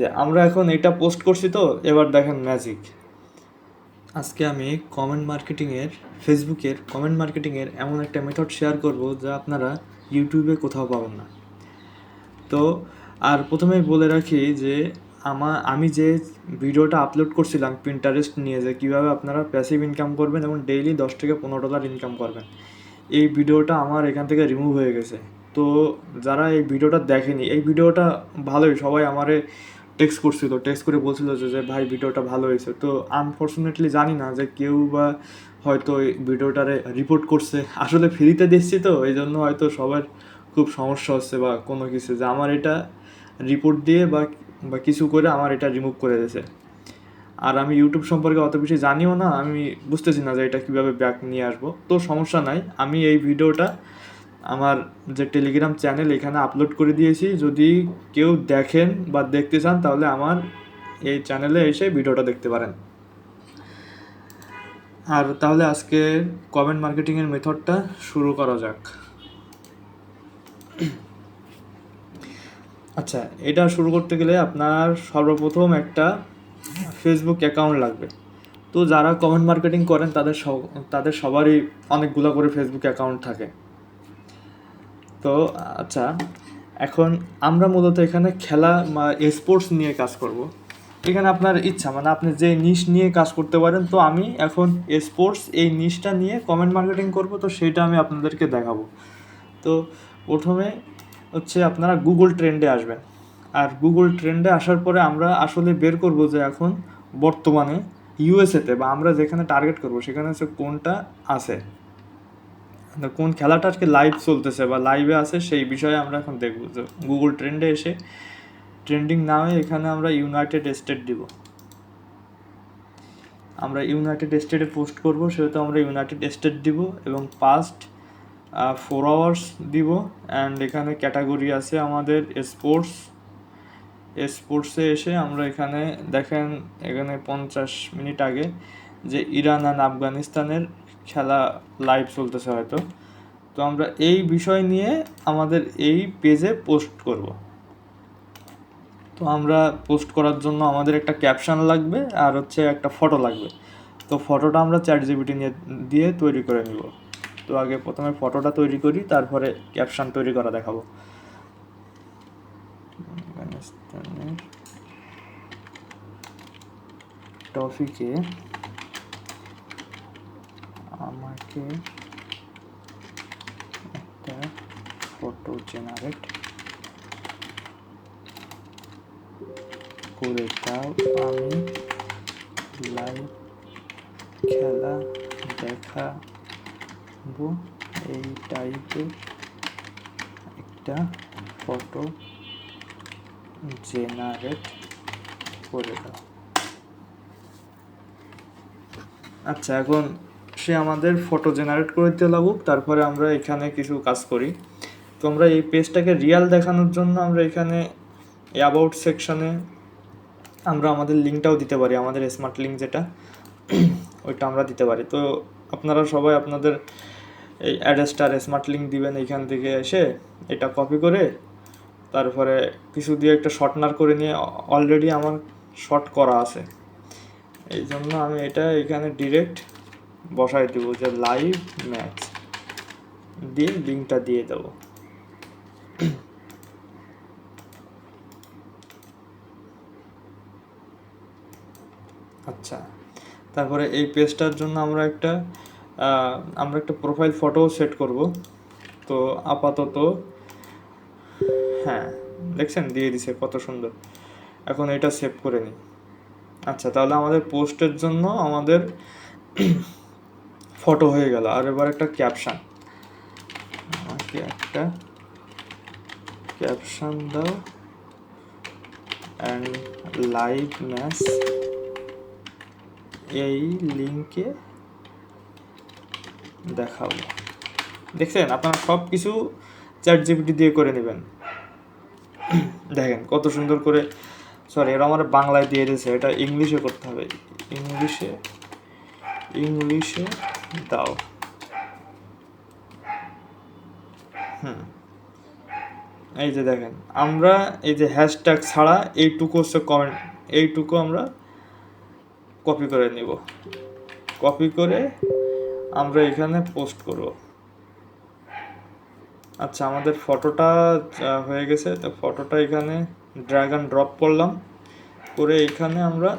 যে আমরা এখন এটা পোস্ট করছি, তো এবার দেখেন ম্যাজিক। আজকে আমি ফেসবুকের কমেন্ট মার্কেটিংয়ের এমন একটা মেথড শেয়ার করব যা আপনারা ইউটিউবে কোথাও পাবেন না। তো আর প্রথমেই বলে রাখি যে আমি যে ভিডিওটা আপলোড করছিলাম পিন্টারেস্ট নিয়ে, যে কীভাবে আপনারা প্যাসিভ ইনকাম করবেন এবং ডেইলি $10 থেকে $15 ইনকাম করবেন, এই ভিডিওটা আমার এখান থেকে রিমুভ হয়ে গেছে। তো যারা এই ভিডিওটা দেখেনি, এই ভিডিওটা ভালোই, সবাই আমারে টেক্সট করে বলছিল যে ভাই ভিডিওটা ভালো হয়েছে। তো আনফর্চুনেটলি জানি না যে কেউ বা হয়তো এই ভিডিওটারে রিপোর্ট করছে, আসলে ফ্রিতে দিচ্ছি তো এই জন্য হয়তো সবার খুব সমস্যা হচ্ছে বা কোনো কিছু, যে আমার এটা রিপোর্ট দিয়ে বা বা কিছু করে আমার এটা রিমুভ করে দিয়েছে। আর আমি ইউটিউব সম্পর্কে অত বেশি জানিও না, আমি বুঝতেছি না যে এটা কীভাবে ব্যাক নিয়ে আসবো। তো সমস্যা নাই, আমি এই ভিডিওটা আমার যে টেলিগ্রাম চ্যানেল এখানে আপলোড করে দিয়েছি। যদি কেউ দেখেন বা দেখতে চান তাহলে আমার এই চ্যানেলে এসে ভিডিওটা দেখতে পারেন। আর তাহলে আজকে কমেন্ট মার্কেটিংয়ের মেথডটা শুরু করা যাক। আচ্ছা, এটা শুরু করতে গেলে আপনার সর্বপ্রথম একটা ফেসবুক অ্যাকাউন্ট লাগবে। তো যারা কমেন্ট মার্কেটিং করেন তাদের সবারই অনেকগুলো করে ফেসবুক অ্যাকাউন্ট থাকে। তো আচ্ছা, এখন আমরা মূলত এখানে খেলা বা স্পোর্টস নিয়ে কাজ করব। এখানে আপনার ইচ্ছা, মানে আপনি যে নিশ নিয়ে কাজ করতে পারেন। তো আমি এখন স্পোর্টস এই নিশটা নিয়ে কমেন্ট মার্কেটিং করব, তো সেইটা আমি আপনাদেরকে দেখাবো। তো প্রথমে হচ্ছে আপনারা গুগল ট্রেন্ডে আসবেন। আর গুগল ট্রেন্ডে আসার পরে আমরা আসলে বের করব যে এখন বর্তমানে ইউএসএতে বা আমরা যেখানে টার্গেট করব সেখানে হচ্ছে কোনটা আছে, কোন খেলাটা আজকে লাইভ চলতেছে বা লাইভে আছে, সেই বিষয়ে আমরা এখন দেখব। যে গুগল ট্রেন্ডে এসে ট্রেন্ডিং নামে এখানে আমরা ইউনাইটেড স্টেট দিব। আমরা ইউনাইটেড স্টেটে পোস্ট করব, সেহেতু আমরা ইউনাইটেড স্টেট দিব এবং পাস্ট 4 আওয়ার্স দিব। অ্যান্ড এখানে ক্যাটাগরি আছে আমাদের স্পোর্টসে এসে আমরা এখানে দেখেন, এখানে 50 মিনিট আগে যে ইরান অ্যান্ড আফগানিস্তানের খেলা লাইভ চলতেছে হয়তো। তো আমরা এই বিষয় নিয়ে আমাদের এই পেজে পোস্ট করব। তো আমরা পোস্ট করার জন্য আমাদের একটা ক্যাপশন লাগবে আর হচ্ছে একটা ফটো লাগবে। তো ফটোটা আমরা চ্যাটজিপিটি দিয়ে তৈরি করে নিব। তো আগে প্রথমে ফটোটা তৈরি করি, তারপরে ক্যাপশন তৈরি করা দেখাবো। আফগানিস্তানের টপিকে আমাকে একটা ফটো জেনারেট করে দাও, আমি লাইভ খেলা দেখাবো, এই টাইপের একটা ফটো জেনারেট করে দাও। আচ্ছা, এখন সে আমাদের ফটো জেনারেট করে দিতে লাগুক, তারপরে আমরা এখানে কিছু কাজ করি। তো আমরা এই পেজটাকে রিয়াল দেখানোর জন্য আমরা এখানে অ্যাবাউট সেকশনে আমরা আমাদের লিঙ্কটাও দিতে পারি, আমাদের স্মার্ট লিঙ্ক যেটা ওইটা আমরা দিতে পারি। তো আপনারা সবাই আপনাদের এই অ্যাড্রেসটার স্মার্ট লিঙ্ক দিবেন এইখান থেকে এসে, এটা কপি করে তারপরে কিছু দিয়ে একটা শর্টনার করে নিয়ে, অলরেডি আমার শর্ট করা আছে এই জন্য আমি এটা এখানে ডিরেক্ট বসাই দেব যে লাইভ ম্যাচ দিয়ে লিঙ্কটা দিয়ে দেব। আচ্ছা, তারপরে এই পেজটার জন্য আমরা একটা প্রোফাইল ফটো সেট করব। তো আপাতত হ্যাঁ, দেখছেন দিয়ে দিছে কত সুন্দর। এখন এটা সেভ করে নিই। আচ্ছা, তাহলে আমাদের পোস্টের জন্য আমাদের ফটো হয়ে গেল। আর এবার একটা ক্যাপশন, আমাকে একটা ক্যাপশন দাও অ্যান্ড লাইভ ম্যাচ এই লিঙ্কে দেখাবো। দেখছেন, আপনারা সব কিছু চ্যাটজিপিটি দিয়ে করে নেবেন। দেখেন কত সুন্দর করে, সরি এটা আমার বাংলায় দিয়ে দিয়েছে, এটা ইংলিশে করতে হবে। ইংলিশে দাও। এই যে দেখেন, আমরা এই যে হ্যাশট্যাগ ছাড়া এইটুকু হচ্ছে কমেন্ট, এইটুকু আমরা কপি করে নিব, কপি করে আমরা এখানে পোস্ট করব। আচ্ছা, আমাদের ফটোটা হয়ে গেছে, তো ফটোটা এখানে ড্র্যাগ অ্যান্ড ড্রপ করলাম, করে এখানে আমরা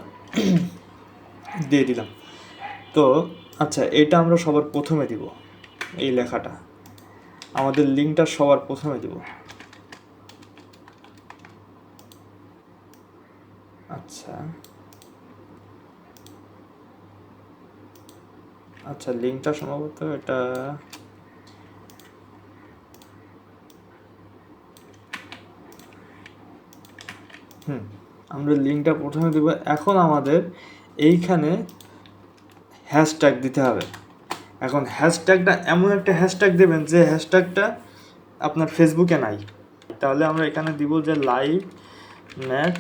দিয়ে দিলাম। তো আচ্ছা, এটা আমরা সবার প্রথমে দিব, এই লেখাটা আমাদের লিঙ্কটা সবার প্রথমে দিব। আচ্ছা আচ্ছা, লিঙ্কটা সম্ভবত এটা আমরা লিঙ্কটা প্রথমে দেব। এখন আমাদের এইখানে হ্যাশট্যাগ দিতে হবে। এখন হ্যাশট্যাগটা এমন একটা হ্যাশট্যাগ দেবেন যে হ্যাশট্যাগটা আপনার ফেসবুকে নাই। তাহলে আমরা এখানে দিব যে লাইভ ম্যাচ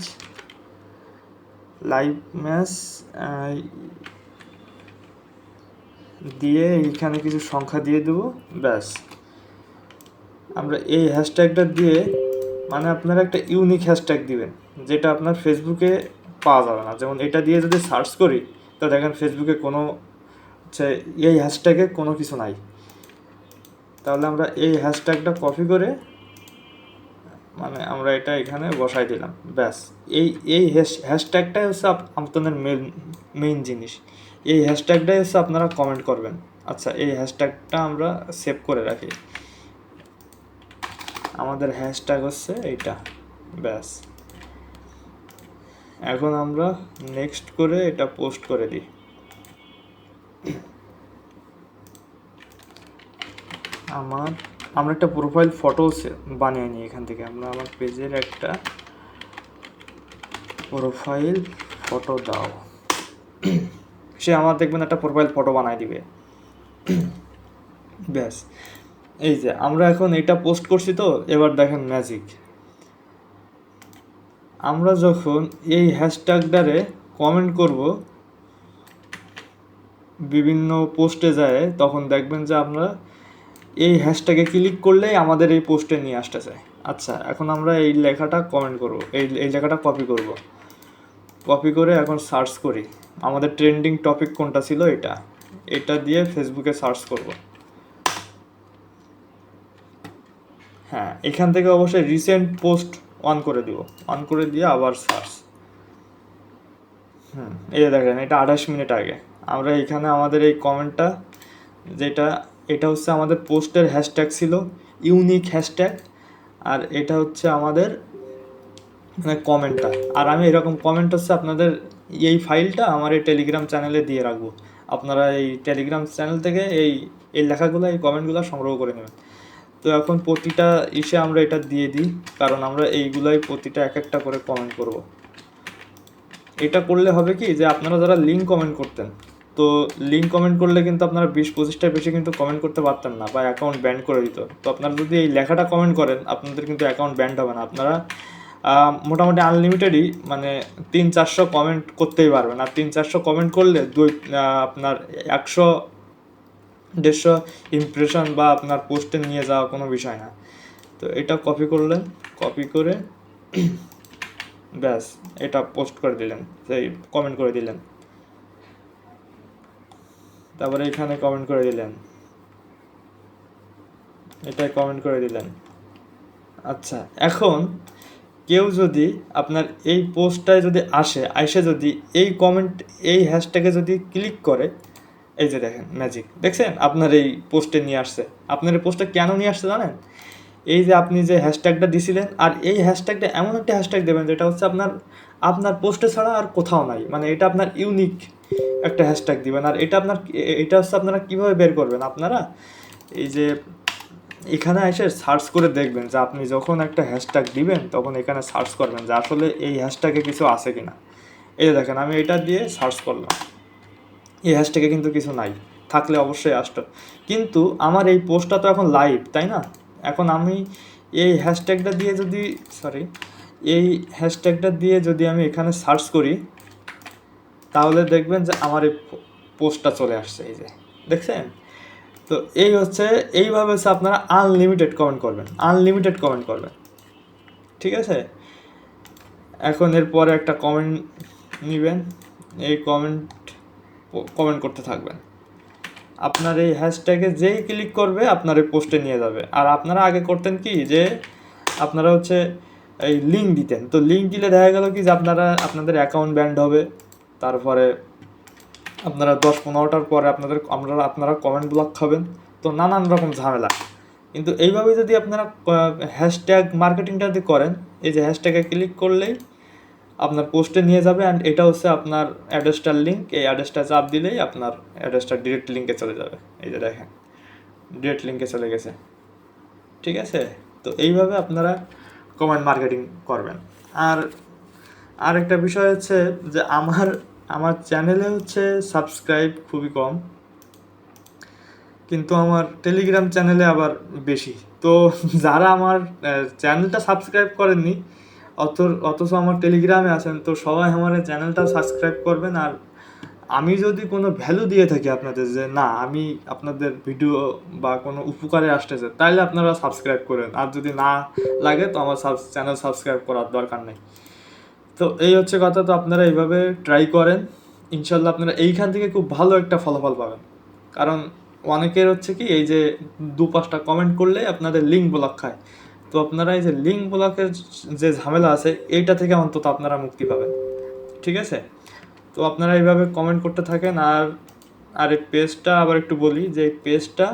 দিয়ে এইখানে কিছু সংখ্যা দিয়ে দেবো, ব্যাস। আমরা এই হ্যাশট্যাগটা দিয়ে, মানে আপনারা একটা ইউনিক হ্যাশট্যাগ দিবেন যেটা আপনার ফেসবুকে পাওয়া যাবে না। যেমন এটা দিয়ে যদি সার্চ করি তো দেখেন ফেসবুকে কোনো হচ্ছে এই হ্যাশট্যাগে কোনো কিছু নাই। তাহলে আমরা এই হ্যাশট্যাগটা কপি করে মানে আমরা এটা এখানে বসাই দিলাম, ব্যাস। এই হ্যাশট্যাগটাই হচ্ছে আপনাদের মেইন জিনিস। এই হ্যাশট্যাগটাই হচ্ছে আপনারা কমেন্ট করবেন। আচ্ছা, এই হ্যাশট্যাগটা আমরা সেভ করে রাখি। আমাদের হ্যাশট্যাগ হচ্ছে এইটা, ব্যাস। এখন আমরা নেক্সট করে এটা পোস্ট করে দিই। আমরা একটা প্রোফাইল ফটো বানিয়ে নিই এখান থেকে। আমরা আমার পেজের একটা প্রোফাইল ফটো দাও, সে আমার দেখবেন একটা প্রোফাইল ফটো বানাই দিবে, ব্যাস। এই যে আমরা এখন এটা পোস্ট করছি, তো এবার দেখেন ম্যাজিক। আমরা যখন এই হ্যাশট্যাগটারে কমেন্ট করব বিভিন্ন পোস্টে যায়, তখন দেখবেন যে আমরা এই হ্যাশট্যাগে ক্লিক করলেই আমাদের এই পোস্টে নিয়ে আসতেছে। আচ্ছা, এখন আমরা এই লেখাটা কমেন্ট করব, এই লেখাটা কপি করব। কপি করে এখন সার্চ করি, আমাদের ট্রেন্ডিং টপিক কোনটা ছিল এটা দিয়ে ফেসবুকে সার্চ করব। হ্যাঁ, এখান থেকে অবশ্যই রিসেন্ট পোস্ট অন করে দিব, অন করে দিয়ে আবার সার্চ। এই দেখেন, এটা 28 মিনিট আগে। আমরা এখানে আমাদের এই কমেন্টটা এটা হচ্ছে আমাদের পোস্টের হ্যাশট্যাগ ছিল, ইউনিক হ্যাশট্যাগ। আর এটা হচ্ছে আমাদের মানে কমেন্টটা। আর আমি এরকম কমেন্ট হচ্ছে আপনাদের এই ফাইলটা আমার এই টেলিগ্রাম চ্যানেলে দিয়ে রাখবো। আপনারা এই টেলিগ্রাম চ্যানেল থেকে এই লেখাগুলো, এই কমেন্টগুলো সংগ্রহ করে নেবেন। তো এখন প্রতিটা আমরা এটা দিয়ে দিই, কারণ আমরা এইগুলাই প্রতিটা এক একটা করে কমেন্ট করব। এটা করলে হবে কি, যে আপনারা যারা লিঙ্ক কমেন্ট করতেন, তো লিঙ্ক কমেন্ট করলে কিন্তু আপনারা 20-25টার বেশি কিন্তু কমেন্ট করতে পারতেন না, বা অ্যাকাউন্ট ব্যান করে দিত। তো আপনারা যদি এই লেখাটা কমেন্ট করেন, আপনাদের কিন্তু অ্যাকাউন্ট ব্যান্ড হবে না। আপনারা মোটামুটি আনলিমিটেডই মানে 300-400 কমেন্ট করতেই পারবেন। আর 300-400 কমেন্ট করলে আপনার 100-150 ইমপ্রেশন বা আপনার পোস্টে নিয়ে যাওয়া কোনো বিষয় না। তো এটা কপি করলেন, কপি করে ব্যাস এটা পোস্ট করে দিলেন, সেই কমেন্ট করে দিলেন, তারপরে এখানে কমেন্ট করে দিলেন, এটাই কমেন্ট করে দিলেন। আচ্ছা, এখন কেউ যদি আপনার এই পোস্টটায় যদি আসে যদি এই কমেন্ট এই হ্যাশট্যাগে যদি ক্লিক করে, এই যে দেখেন ম্যাজিক, দেখছেন আপনার এই পোস্টে নিয়ে আসছে। আপনার এই পোস্টটা কেন নিয়ে আসছে জানেন? এই যে আপনি যে হ্যাশট্যাগটা দিছিলেন, আর এই হ্যাশট্যাগটা এমন একটা হ্যাশট্যাগ দেবেন যেটা হচ্ছে আপনার পোস্টে ছাড়া আর কোথাও নাই। মানে এটা আপনার ইউনিক একটা হ্যাশট্যাগ দিবেন। আর এটা হচ্ছে আপনারা কীভাবে বের করবেন, আপনারা এই যে এখানে এসে সার্চ করে দেখবেন যে আপনি যখন একটা হ্যাশট্যাগ দিবেন তখন এখানে সার্চ করবেন যে আসলে এই হ্যাশট্যাগে কিছু আছে কিনা। এই যে দেখেন, আমি এটা দিয়ে সার্চ করলাম, এই হ্যাশট্যাগে কিন্তু কিছু নাই, থাকলে অবশ্যই আসতো। কিন্তু আমার এই পোস্টটা তো এখন লাইভ, তাই না? এখন আমি এই হ্যাশট্যাগটা দিয়ে যদি আমি এখানে সার্চ করি, তাহলে দেখবেন যে আমার এই পোস্টটা চলে আসছে, এই যে দেখছেন। তো এইভাবে হচ্ছে আপনারা আনলিমিটেড কমেন্ট করবেন। ঠিক আছে? এখন এরপরে একটা কমেন্ট নেবেন, এই কমেন্ট করতে থাকবেন। আপনার এই হ্যাশট্যাগে যেই ক্লিক করবে আপনার এই পোস্টে নিয়ে যাবে। আর আপনারা আগে করতেন কি যে আপনারা হচ্ছে এই লিঙ্ক দিতেন, তো লিঙ্ক দিলে দেখা গেল কি যে আপনাদের অ্যাকাউন্ট ব্যান্ড হবে, তারপরে আপনারা 10-15টার পরে আপনারা কমেন্ট ব্লক খাবেন, তো নানান রকম ঝামেলা। কিন্তু এইভাবে যদি আপনারা হ্যাশট্যাগ মার্কেটিংটা যদি করেন, এই যে হ্যাশট্যাগে ক্লিক করলেই আপনার পোস্টে নিয়ে যাবে, অ্যান্ড এটা হচ্ছে আপনার অ্যাড্রেসটার লিঙ্ক। এই অ্যাড্রেসটা চাপ দিলেই আপনার অ্যাড্রেসটা ডিরেক্ট লিঙ্কে চলে যাবে। এই যে দেখেন ডিরেক্ট লিঙ্কে চলে গেছে, ঠিক আছে? তো এইভাবে আপনারা কমেন্ট মার্কেটিং করবেন। আর একটা বিষয় হচ্ছে যে আমার চ্যানেলে হচ্ছে সাবস্ক্রাইব খুবই কম, কিন্তু আমার টেলিগ্রাম চ্যানেলে আবার বেশি। তো যারা আমার চ্যানেলটা সাবস্ক্রাইব করেননি অথচ আমার টেলিগ্রামে আছেন, তো সবাই আমার চ্যানেলটা সাবস্ক্রাইব করবেন। আর আমি যদি কোনো ভ্যালু দিয়ে থাকি আপনাদের, যে না আমি আপনাদের ভিডিও বা কোনো উপকারে আসতেছে, তাহলে আপনারা সাবস্ক্রাইব করেন। আর যদি না লাগে তো আমার চ্যানেল সাবস্ক্রাইব করার দরকার নেই। তো এই হচ্ছে কথা। তো আপনারা এইভাবে ট্রাই করেন, ইনশাল্লাহ আপনারা এইখান থেকে খুব ভালো একটা ফলাফল পাবেন। কারণ অনেকের হচ্ছে কি এই যে 2-5টা কমেন্ট করলে আপনাদের লিঙ্ক ব্লক খায়, তো আপনারা এই যে লিঙ্ক ব্লকের যে ঝামেলা আছে এইটা থেকে অন্তত আপনারা মুক্তি পাবেন, ঠিক আছে? তো আপনারা এইভাবে কমেন্ট করতে থাকেন। আর এই পেজটা আবার একটু বলি যে এই পেজটা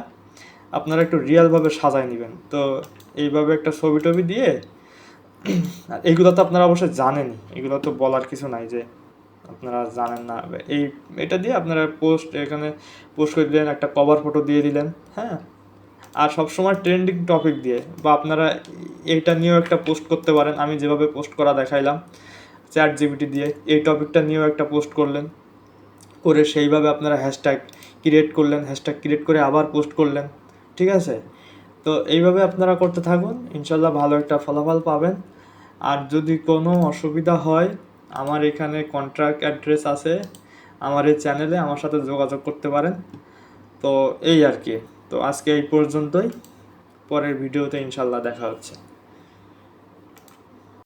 আপনারা একটু রিয়েলভাবে সাজায় নেবেন। তো এইভাবে একটা ছবি টবি দিয়ে, আর এইগুলো তো আপনারা অবশ্যই জানেনই, এগুলো তো বলার কিছু নাই যে আপনারা জানেন না। এটা দিয়ে আপনারা এখানে পোস্ট করে দিলেন, একটা কভার ফটো দিয়ে দিলেন, হ্যাঁ। আর সবসময় ট্রেন্ডিং টপিক দিয়ে, বা আপনারা এটা নিয়েও একটা পোস্ট করতে পারেন। আমি যেভাবে পোস্ট করা দেখাইলাম ChatGPT দিয়ে, এই টপিকটা নিয়েও একটা পোস্ট করলেন, করে সেইভাবে আপনারা হ্যাশট্যাগ ক্রিয়েট করলেন, হ্যাশট্যাগ ক্রিয়েট করে আবার পোস্ট করলেন, ঠিক আছে? তো এইভাবে আপনারা করতে থাকুন, ইনশাল্লাহ ভালো একটা ফলাফল পাবেন। আর যদি কোনো অসুবিধা হয়, আমার এখানে কন্ট্যাক্ট অ্যাড্রেস আছে আমার এই চ্যানেলে, আমার সাথে যোগাযোগ করতে পারেন। তো এই আর কি। তো আজকে এই পর্যন্তই, পরের ভিডিওতে ইনশাল্লাহ দেখা হচ্ছে।